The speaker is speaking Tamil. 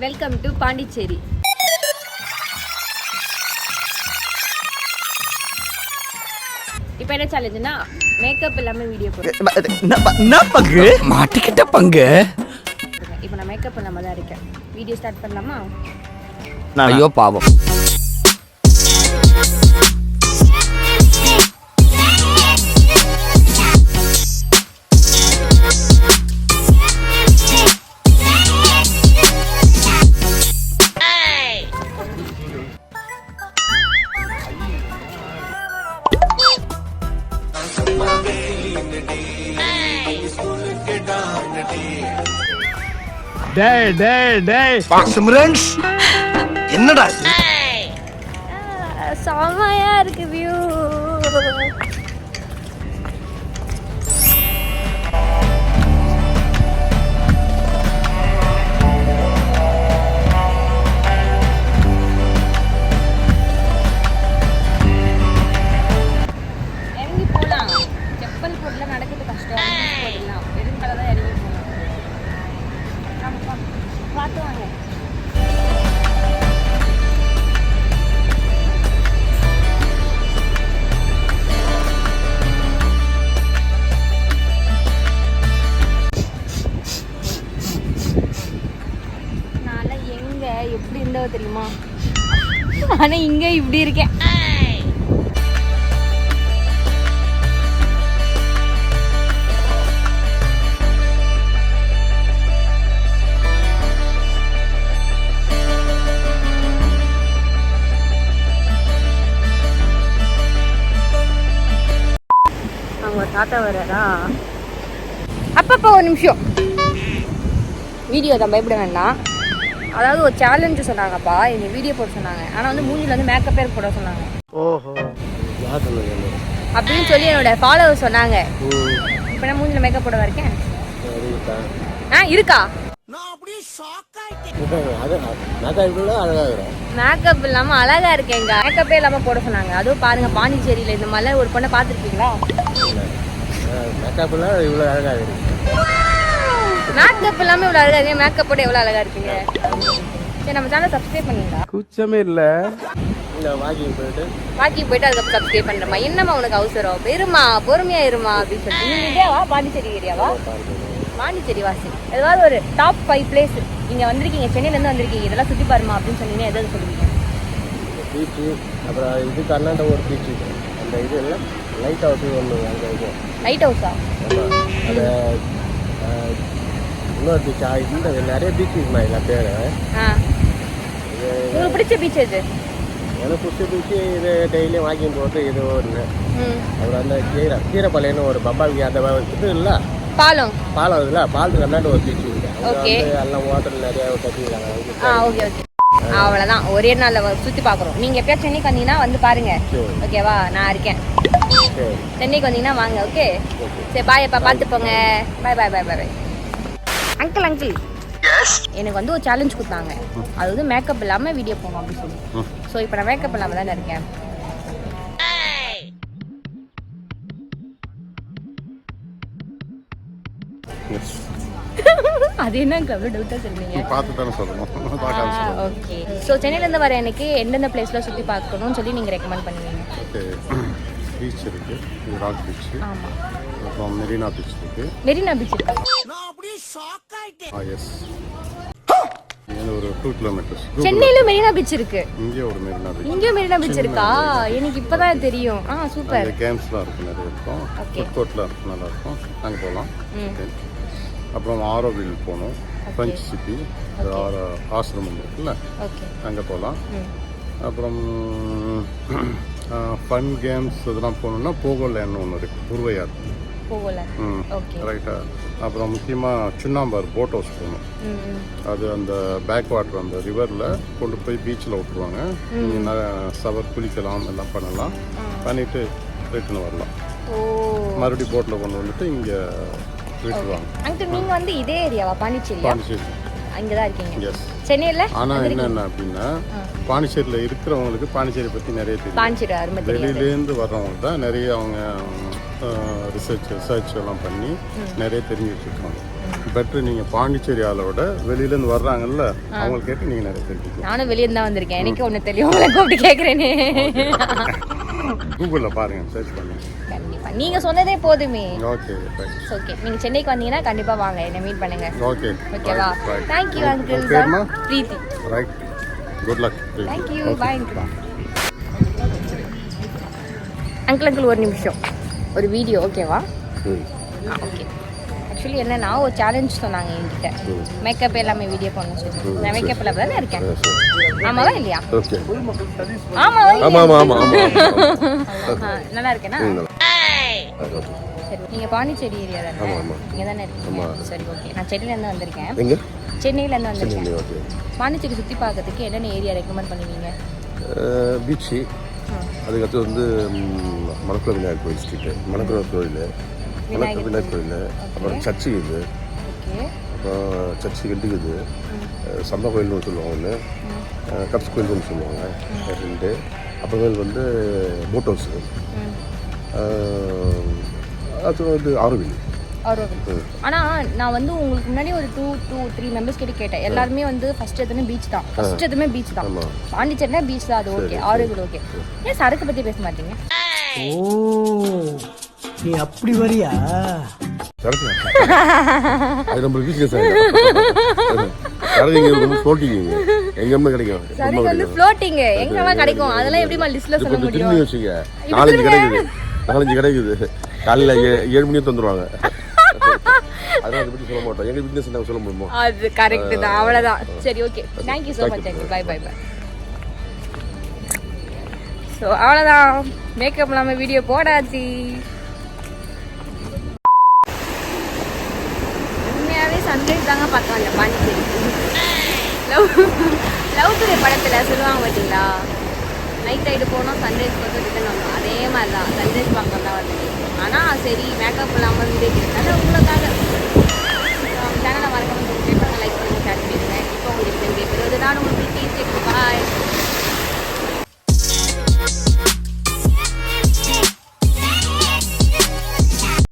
Welcome to Pondicherry. இப்போ என்ன சேலஞ்சுனா மேக்கப் இல்லாம வீடியோ பங்கு மாட்டிக்கிட்ட பங்கு. இப்போ நான் மேக்கப் இல்லாம தான் இருக்கேன். வீடியோ ஸ்டார்ட் பண்ணலாமா? ஐயோ பாவம். சிம்ரன்ஸ் என்னடா செமையா இருக்கு வியூ. இறங்கி போலாம். செப்பல் போடல நடக்கிறது கஷ்டம். போடலாம். வெறும் கடை தான் இறங்கி போலாம். பார்த்து வாங்க. நான் எங்க எப்படி இருந்தோ தெரியுமா? ஆனா இங்க இப்படி இருக்கேன். அவங்க தாத்தா வர்றாரா? அப்பப்போ ஒரு நிமிஷம் வீடியோ தான் பயப்பட வேண்டாம். அதாவது ஒரு சேலஞ்சு சொன்னாங்கப்பா, இந்த வீடியோ போட சொன்னாங்க. ஆனால் வந்து மூஞ்சில் வந்து மேக்கப்பே போட சொன்னாங்க. ஓஹோ அப்படின்னு சொல்லி என்னோட ஃபாலோவர் சொன்னாங்க. இப்போ நான் மூஞ்சில் மேக்கப் போட இருக்கேன். இருக்கா? மேக்கப் இல்லாமல் அழகா இருக்கேங்க. மேக்கப்பே இல்லாமல் போட சொன்னாங்க. அதுவும் பாருங்க, பாண்டிச்சேரியில் இந்த மாதிரி ஒரு பொண்ணை பார்த்துருக்கீங்களா? மேக்கப் எல்லாம் இவ்வளோ அழகாக இருக்கு. மேக்கப் இல்லாமல் இவ்வளோ அழகா இருக்கீங்க. மேக்கப் போட எவ்வளோ அழகா இருக்கீங்க. சரி, நம்ம சேனல் சப்ஸ்கிரைப் பண்ணீங்களா? கூச்சமே இல்லை. வாக்கிங் போயிட்டு அதுக்கப்புறம் சப்ஸ்கிரைப் பண்ணுறமா. என்னம்மா உனக்கு அவசரம்? இருமா, பொறுமையா இருமா அப்படின்னு சொல்லிட்டு. நீங்கள் ஏரியாவா? பாண்டிச்சேரி ஏரியாவா? பாண்டிச்சேரி வாசி. ஏதாவது ஒரு டாப் 5 பிளேஸ் நீங்கள் வந்திருக்கீங்க, சென்னையிலேருந்து வந்திருக்கீங்க, இதெல்லாம் சுற்றி பாருமா அப்படின்னு சொன்னீங்கன்னா எதாவது சொல்லுவீங்க? பீச்சு, அப்புறம் இது கர்நாடகா ஒரு பீச்சு, அந்த இது இல்லை லைட் ஹவுஸ் ஒன்று, அங்கே இது லைட் ஹவுஸா? அது இன்னொரு பீச்சா? இந்த நிறைய பீச் இருக்குமா எல்லா பேர்? உங்களுக்கு பிடிச்ச பீச் எது? எனக்கு பிடிச்ச பீச்சு இது டெய்லியும் வாக்கிங் போகிறது இது ஒன்று. அப்புறம் அந்த கீரைப்பாளையம்னு ஒரு பப்பாளிக்கு அந்த இது இல்லை பாலம் இதில் பாலத்துக்கு கர்நாடகா ஒரு பீச் இருக்கு. எல்லாம் ஹோட்டல் நிறையா கட்டிக்கிறாங்க. ஓகே அவ்வளோதான். ஒரே நாளில் சுற்றி பார்க்குறோம். நீங்கள் எப்பயா சென்னைக்கு வந்தீங்கன்னா வந்து பாருங்க. ஓகேவா? நான் இருக்கேன். சென்னைக்கு வந்தீங்கன்னா வாங்க. ஓகே சரி, பாய். அப்பா பார்த்து போங்க. பாய் பாய் பாய் பாய். அங்கிள் எனக்கு வந்து ஒரு சேலஞ்ச் கொடுத்தாங்க. அது வந்து மேக்கப் இல்லாமல் வீடியோ போகணும் அப்படின்னு சொல்லி. ஸோ இப்போ நான் மேக்கப் இல்லாமல் தானே இருக்கேன். அது என்னங்க அவ்வளோ டவுட்டாக சொல்லுவீங்க? பார்த்து தானே சொல்லணும். ஓகே. ஸோ சென்னையிலேருந்து வர எனக்கு எந்தெந்த பிளேஸில் சுற்றி பார்க்கணும்னு சொல்லி நீங்கள் ரெக்கமெண்ட் பண்ணுவீங்க? ஓகே, பீச் இருக்குது, ராக் பீச். ஆமாம். அப்புறம் மெரினா பீச் இருக்குது. மெரினா பீச் இருக்கா? எஸ், ஒரு 2 கிலோமீட்டர்ஸ். சென்னையில மெரினா பீச் இருக்கு. இங்கே ஒரு மெரினா பீச். இங்கே மெரினா பீச் இருக்கா? எனக்கு இப்பதான் தெரியும். சூப்பர். கேம்ஸ்லாம் இருக்கு, நிறைய இருக்கும். ஃபுட் கோர்ட்லாம் இருக்கு, நல்லா இருக்கும். அங்கே போகலாம். அப்புறம் ஆரோவில் போகணும். பஞ்ச் சிட்டி ஆசிரமம் இருக்குல்ல, அங்கே போகலாம். அப்புறம் ஃபன் கேம்ஸ் இதெல்லாம் போகணுன்னா போகோலேன்னு ஒன்று இருக்குது, புருவையார். ரைட்டா. அப்புறம் முக்கியமாக சுண்ணாம்பார் போட் ஹவுஸ் போகணும். அது அந்த பேக் வாட்டர், அந்த ரிவரில் கொண்டு போய் பீச்சில் விட்டுருவாங்க. நீங்கள் சவர் குளிக்கலாம், எல்லாம் பண்ணலாம். பண்ணிவிட்டு ரிட்டர்ன் வரலாம். மறுபடியும் போட்டில் கொண்டு வந்துட்டு இங்கே விட்டுருவாங்க. அங்கிள் நீங்கள் வந்து இதே ஏரியாவா? பாண்டிச்சேரி. அங்கே தான் இருக்கீங்க. எஸ். சென்னையில். ஆனால் என்னென்ன அப்படின்னா, பாண்டிச்சேரியில் இருக்கிறவங்களுக்கு பாண்டிச்சேரி பற்றி நிறைய தெரியும். பாண்டிச்சேரி வெளியிலேருந்து வர்றவங்க தான் நிறைய அவங்க ரிசர்ச் எல்லாம் பண்ணி நிறைய தெரிஞ்சு வச்சுருக்காங்க. பெட்ரு நீங்கள் பாண்டிச்சேரி ஆளோட வெளியிலேருந்து வர்றாங்கல்ல அவங்களை கேட்டு நீங்கள் நிறைய தெரிஞ்சுக்கலாம். நானும் வெளியே தான் வந்திருக்கேன், எனக்கு ஒன்று தெரியும், உங்களை கூப்பிட்டு கேட்குறேனே. கூகுளில் பாருங்கள், சர்ச் பண்ணுங்கள். கண்டிப்பா நீங்க சொன்னதே போதுமே. ஓகே ஓகே, நீங்க சென்னைக்கு வந்தீங்கன்னா கண்டிப்பா வாங்க, என்ன மீட் பண்ணுங்க. ஓகே ஓகேவா? Thank you uncle. Preethi. Right, good luck. Thank you. Bye uncle. ஒரு நிமிஷம், ஒரு வீடியோ ஓகேவா? ஓகே. ஆக்சுவலி என்னன்னா ஒரு சேலஞ்ச் சொன்னாங்க என்கிட்ட, மேக்கப் எல்லாமே வீடியோ பண்ண சொல்லி. நான் மேக்கப்ல தானே இருக்கேன், ஆமாவா இல்லையா? நல்லா இருக்கேனா? சரி, நீங்க பாண்டிச்சேரி ஏரியா தானே? நீங்க தானே இருக்கீங்க? சரி ஓகே, நான் சென்னையிலேருந்து வந்திருக்கேன். சென்னையிலேருந்து வந்திருக்கேன். பாண்டிச்சேரி சுற்றி பார்க்கறதுக்கு என்னென்ன ஏரியா ரெக்கமெண்ட் பண்ணுவீங்க? பீச்சு, அதுக்கடுத்து வந்து மணக்குள விநாயகர் கோயில் ஸ்ட்ரீட்டு, மணக்குள கோயில், விநாயகர் கோயில், அப்புறம் சர்ச்சு இது, அப்புறம் சர்ச்சு கண்டுக்குது, சந்த கோயில்னு ஒன்று சொல்லுவாங்க, ஒன்று கப்ஸ் கோயில்னு ஒன்று சொல்லுவாங்க, ரெண்டு. அப்புறமேல் வந்து போட் ஹவுஸு, அது வந்து ஆரோவில். ஆனால் நான் வந்து உங்களுக்கு முன்னாடி ஒரு 2-3 மெம்பர்ஸ் கிட்ட கேட்டேன், எல்லாருமே வந்து ஃபர்ஸ்ட் எதுவுமே பீச் தான், ஃபர்ஸ்ட் எதுவுமே பீச் தான். பாண்டிச்சேரினா பீச் தான், அது ஓகே. ஆரோவில் ஓகே. ஏன் சரக்கு பற்றி பேச மாட்டீங்க? ஓ, நீ அப்படி வரியா? அது நம்ம பிசினஸ் ரொம்ப ஃப்ளோட்டிங், எங்கேயுமே கிடைக்கும். சரக்கு வந்து ஃப்ளோட்டிங் எங்கெல்லாம் கிடைக்கும், அதெல்லாம் எப்படிமா லிஸ்ட்ல சொல்ல முடியும்? திரும்பி வச்சுக்க, 4-5 கிடைக்குது. காலையில் 7 மணிக்கு வந்துடுவாங்க. அதெல்லாம் அதை பற்றி சொல்ல மாட்டோம், எங்கள் பிஸ்னஸ் நாங்கள் சொல்ல முடியுமோ? அது கரெக்ட் தான், அவ்வளோதான். சரி okay, thank you so much. Bye bye bye. So அவ்வளோதான், மேக்கப் இல்லாமல் வீடியோ போடாச்சு. உண்மையாகவே சன்ரைஸ் தாங்க பார்த்தோம் இல்லை பாண்டிச்சேரி. லவ் டுடே படத்தில் சொல்லுவாங்க பார்த்தீங்களா, நைட் ரைடு போனோம், சன்ரைஸ் பார்த்து ரிட்டர்ன் வந்தோம். அதே மாதிரி தான், சன்ரைஸ் பார்க்க தான் வந்து. ஆனால் சரி மேக்கப் இல்லாமல் வீடியோ கேட்கறதுனால உங்களுக்காக